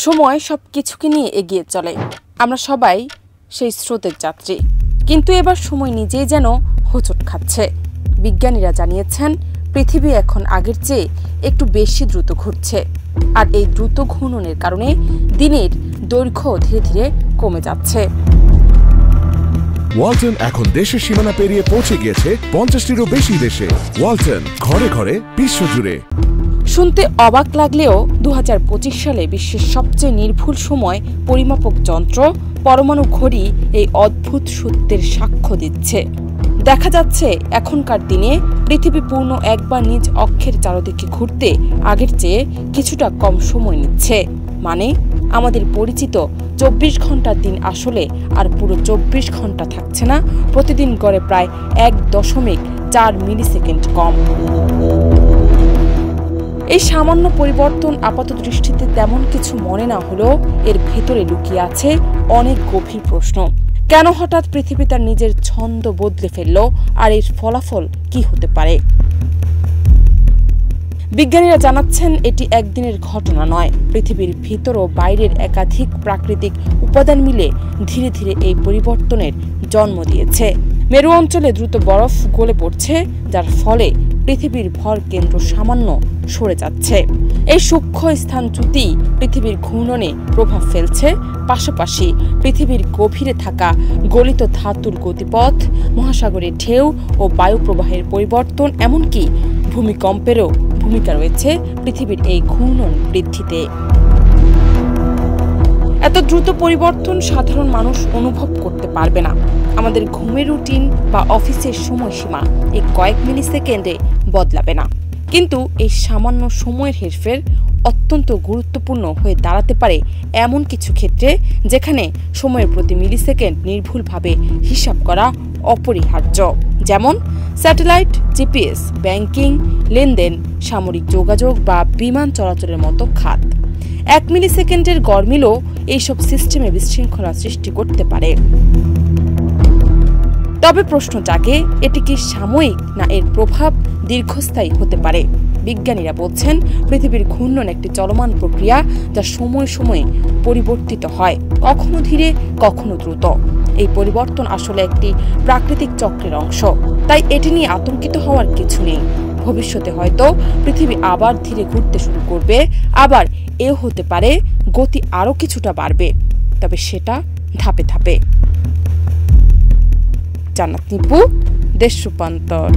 সময় সবকিছুকে নিয়ে এগিয়ে চলে, আমরা সবাই সেই স্রোতের যাত্রী। কিন্তু এবার সময় নিজেই যেন হোঁচট খাচ্ছে। বিজ্ঞানীরা জানিয়েছেন পৃথিবী এখন আগের চেয়ে একটু বেশি দ্রুত ঘুরছে, আর এই দ্রুত ঘূর্ণনের কারণে দিনের দৈর্ঘ্য ধীরে ধীরে কমে যাচ্ছে। ওয়ালটন এখন দেশের সীমানা পেরিয়ে পৌঁছে গিয়েছে 50টিরও বেশি দেশে। ওয়ালটন, ঘরে ঘরে বিশ্বজুড়ে। শুনতে অবাক লাগলেও 2025 সালে বিশ্বের সবচেয়ে নির্ভুল সময় পরিমাপক যন্ত্র পরমাণু ঘড়ি এই অদ্ভুত সত্যের সাক্ষ্য দিচ্ছে। দেখা যাচ্ছে এখনকার দিনে পৃথিবী পূর্ণ একবার নিজ অক্ষের চারদিকে ঘুরতে আগের চেয়ে কিছুটা কম সময় নিচ্ছে। মানে আমাদের পরিচিত 24 ঘন্টার দিন আসলে আর পুরো 24 ঘন্টা থাকছে না, প্রতিদিন গড়ে প্রায় 1.4 মিলিসেকেন্ড কম। এই সামান্য পরিবর্তন আপাত দৃষ্টিতে তেমন কিছু মনে না হলেও এর ভেতরে লুকিয়ে আছে অনেক গভীর প্রশ্ন। কেন হঠাৎ পৃথিবী তার নিজের ছন্দ বদলে ফেলল, আর এর ফলাফল কি হতে পারে? বিজ্ঞানীরা জানাচ্ছেন এটি একদিনের ঘটনা নয়। পৃথিবীর ভিতর ও বাইরের একাধিক প্রাকৃতিক উপাদান মিলে ধীরে ধীরে এই পরিবর্তনের জন্ম দিয়েছে। মেরু অঞ্চলে দ্রুত বরফ গলে পড়ছে, যার ফলে পৃথিবীর ভর কেন্দ্র সামান্য সরে যাচ্ছে। এই সূক্ষ্ম স্থানচ্যুতি পৃথিবীর ঘূর্ণনে প্রভাব ফেলছে। পাশাপাশি পৃথিবীর গভীরে থাকা গলিত ধাতুর গতিপথ, মহাসাগরের ঢেউ ও বায়ু প্রবাহের পরিবর্তন, এমনকি ভূমিকম্পেরও ভূমিকা রয়েছে পৃথিবীর এই ঘূর্ণন বৃদ্ধিতে। এত দ্রুত পরিবর্তন সাধারণ মানুষ অনুভব করতে পারবে না। আমাদের ঘুমের রুটিন বা অফিসের সময়সীমা এই কয়েক মিলিসেকেন্ডে বদলাবে না, কিন্তু এই সামান্য সময়ের হেরফের অত্যন্ত গুরুত্বপূর্ণ হয়ে দাঁড়াতে পারে এমন কিছু ক্ষেত্রে যেখানে সময়ের প্রতি মিলিসেকেন্ড নির্ভুলভাবে হিসাব করা অপরিহার্য। যেমন স্যাটেলাইট, জিপিএস, ব্যাংকিং, লেনদেন, সামরিক যোগাযোগ বা বিমান চলাচলের মতো খাত। 1 মিলিসেকেন্ডের গড়মিলও এইসব সিস্টেমে বিশৃঙ্খলা সৃষ্টি করতে পারে। তবে প্রশ্ন জাগে, এটি কি সাময়িক, না এর প্রভাব দীর্ঘস্থায়ী হতে পারে? বিজ্ঞানীরা বলছেন পৃথিবীর ঘূর্ণন একটি চলমান প্রক্রিয়া, যা সময়ে সময়ে পরিবর্তিত হয়, কখনো ধীরে কখনো দ্রুত। এই পরিবর্তন আসলে একটি প্রাকৃতিক চক্রের অংশ, তাই এটি নিয়ে আতঙ্কিত হওয়ার কিছু নেই। ভবিষ্যতে হয়তো পৃথিবী আবার ধীরে ঘুরতে শুরু করবে, আবার এও হতে পারে গতি আরও কিছুটা বাড়বে, তবে সেটা ধাপে ধাপে। জান্নাত নিপু, দেশ রূপান্তর।